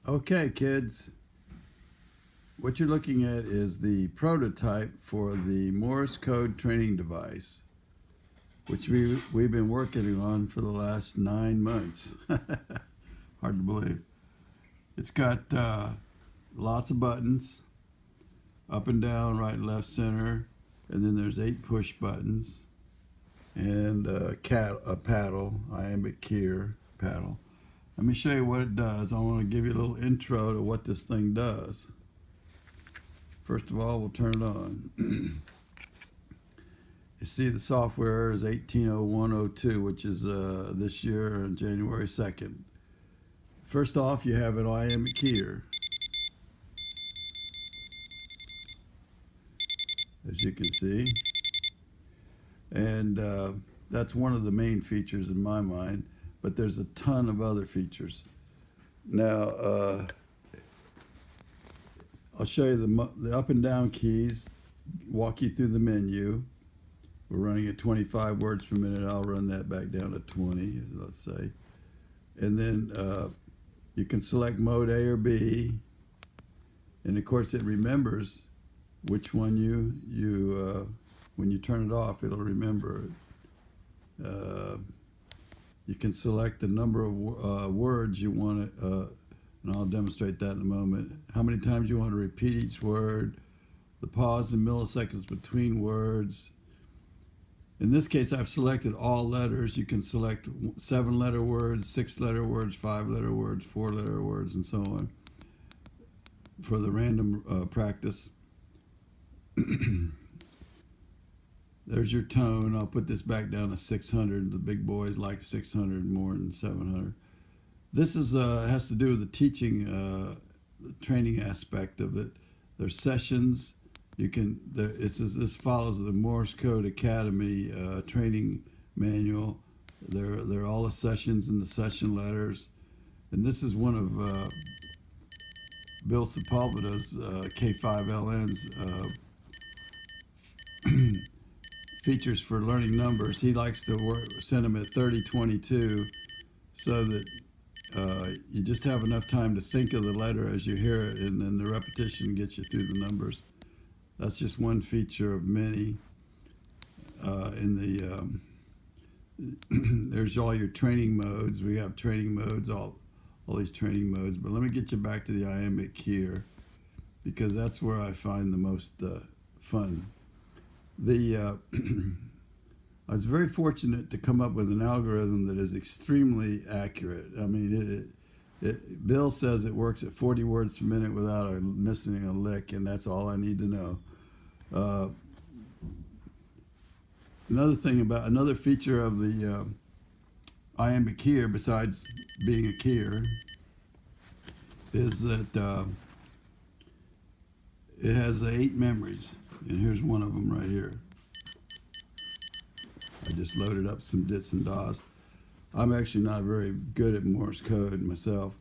Okay, kids, what you're looking at is the prototype for the Morse code training device, which we've been working on for the last 9 months. Hard to believe. It's got lots of buttons, up and down, right, left, center, and then there's 8 push buttons and a paddle, iambic keyer paddle. Let me show you what it does. I want to give you a little intro to what this thing does. First of all, we'll turn it on. You see the software is 180102, which is this year on January 2nd. First off, you have an iambic keyer, as you can see. And that's one of the main features in my mind, but there's a ton of other features. Now, I'll show you the up and down keys, walk you through the menu. We're running at 25 words per minute. I'll run that back down to 20, let's say. And then you can select mode A or B. And of course it remembers which one when you turn it off, it'll remember it. You can select the number of words you want to, and I'll demonstrate that in a moment. How many times you want to repeat each word, the pause in milliseconds between words. In this case, I've selected all letters. You can select 7-letter words, 6-letter words, 5-letter words, 4-letter words, and so on for the random practice. There's your tone. I'll put this back down to 600. The big boys like 600 more than 700. This is has to do with the teaching, the training aspect of it. There's sessions. This follows the Morse Code Academy training manual. There are all the sessions and the session letters, and this is one of Bill Sepulveda's K5LN's features for learning numbers. He likes to send them at 3022, so that you just have enough time to think of the letter as you hear it, and then the repetition gets you through the numbers. That's just one feature of many. There's all your training modes. We have training modes, all these training modes. But let me get you back to the iambic keyer, because that's where I find the most fun. I was very fortunate to come up with an algorithm that is extremely accurate. I mean, Bill says it works at 40 words per minute without missing a lick, and that's all I need to know. Another feature of the iambic keyer, besides being a keyer, is that it has 8 memories, and here's one of them right here. I just loaded up some dits and dots. I'm actually not very good at Morse code myself.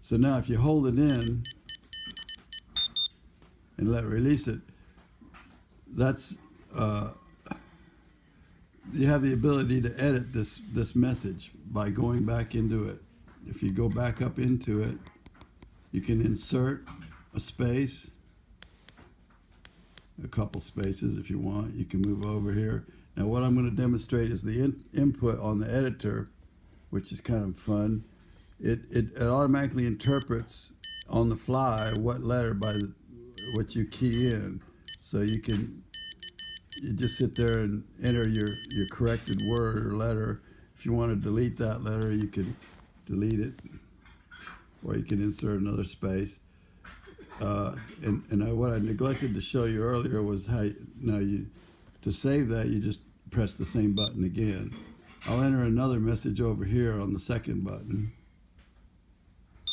So now if you hold it in and release it, that's you have the ability to edit this message by going back into it. If you go back up into it, you can insert a space, a couple spaces if you want. You can move over here. Now what I'm going to demonstrate is the input on the editor, which is kind of fun. It automatically interprets on the fly what letter by what you key in. So you just sit there and enter your corrected word or letter. If you want to delete that letter, you can delete it, or you can insert another space. What I neglected to show you earlier was how to save that, you just press the same button again. I'll enter another message over here on the second button.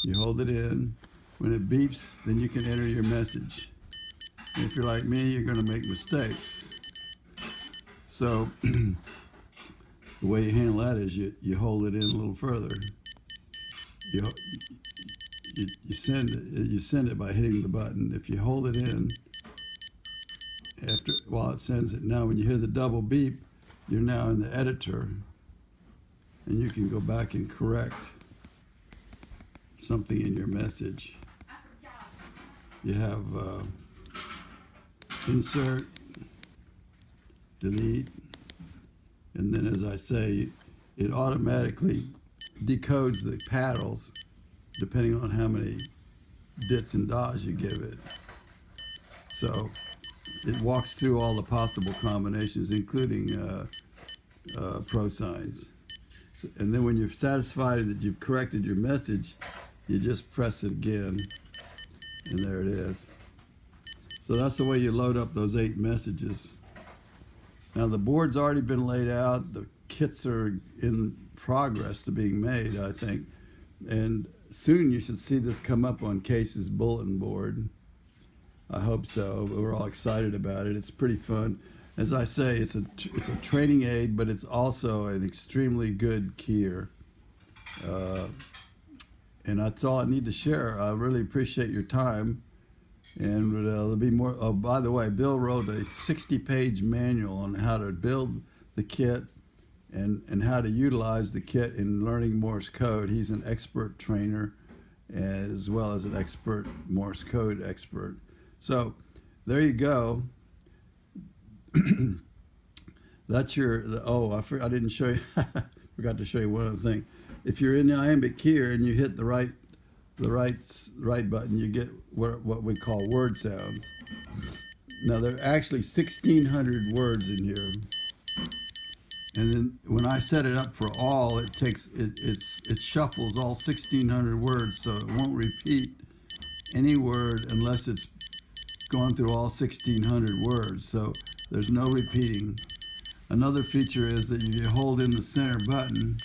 You hold it in. When it beeps, then you can enter your message. And if you're like me, you're going to make mistakes. So the way you handle that is you hold it in a little further. You send it by hitting the button. If you hold it in while it sends it, now when you hear the double beep, you're now in the editor, and you can go back and correct something in your message. You have insert, delete, and then, as I say, it automatically decodes the paddles depending on how many dits and dahs you give it. So it walks through all the possible combinations, including prosigns. So, and then when you're satisfied that you've corrected your message, you just press it again, and there it is. So that's the way you load up those 8 messages. Now the board's already been laid out. The kits are in progress to being made, I think. And soon you should see this come up on Case's bulletin board. I hope so. We're all excited about it. It's pretty fun. As I say, it's a training aid, but it's also an extremely good keyer. And that's all I need to share. I really appreciate your time. And there'll be more. Oh, by the way, Bill wrote a 60-page manual on how to build the kit and how to utilize the kit in learning Morse code. He's an expert trainer as well as an expert Morse code expert. So there you go. That's your. I didn't show you. Forgot to show you one other thing. If you're in the iambic keyer and you hit the right button, you get what we call word sounds. Now there are actually 1,600 words in here, and then when I set it up for all, it shuffles all 1,600 words, so it won't repeat any word unless it's gone through all 1,600 words. So there's no repeating. Another feature is that if you hold in the center button,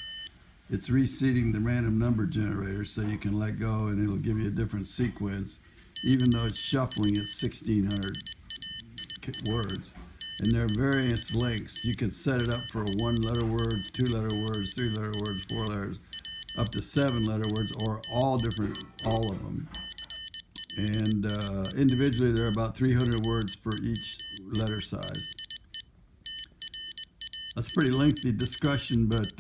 it's reseating the random number generator, so you can let go and it'll give you a different sequence, even though it's shuffling at 1,600 words. And there are various lengths. You can set it up for 1-letter words, 2-letter words, 3-letter words, 4 letters, up to 7-letter words, or all of them. And individually, there are about 300 words per each letter size. That's a pretty lengthy discussion, but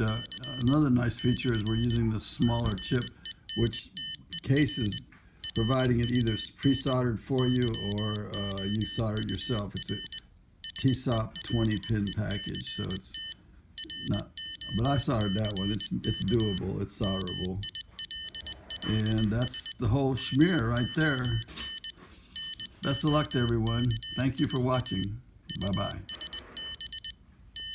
another nice feature is we're using this smaller chip, which Case is providing it either pre-soldered for you or you solder it yourself. It's a TSOP 20-pin package, so it's not. But I soldered that one. It's doable. It's solderable, and that's the whole schmear right there. Best of luck to everyone. Thank you for watching. Bye-bye.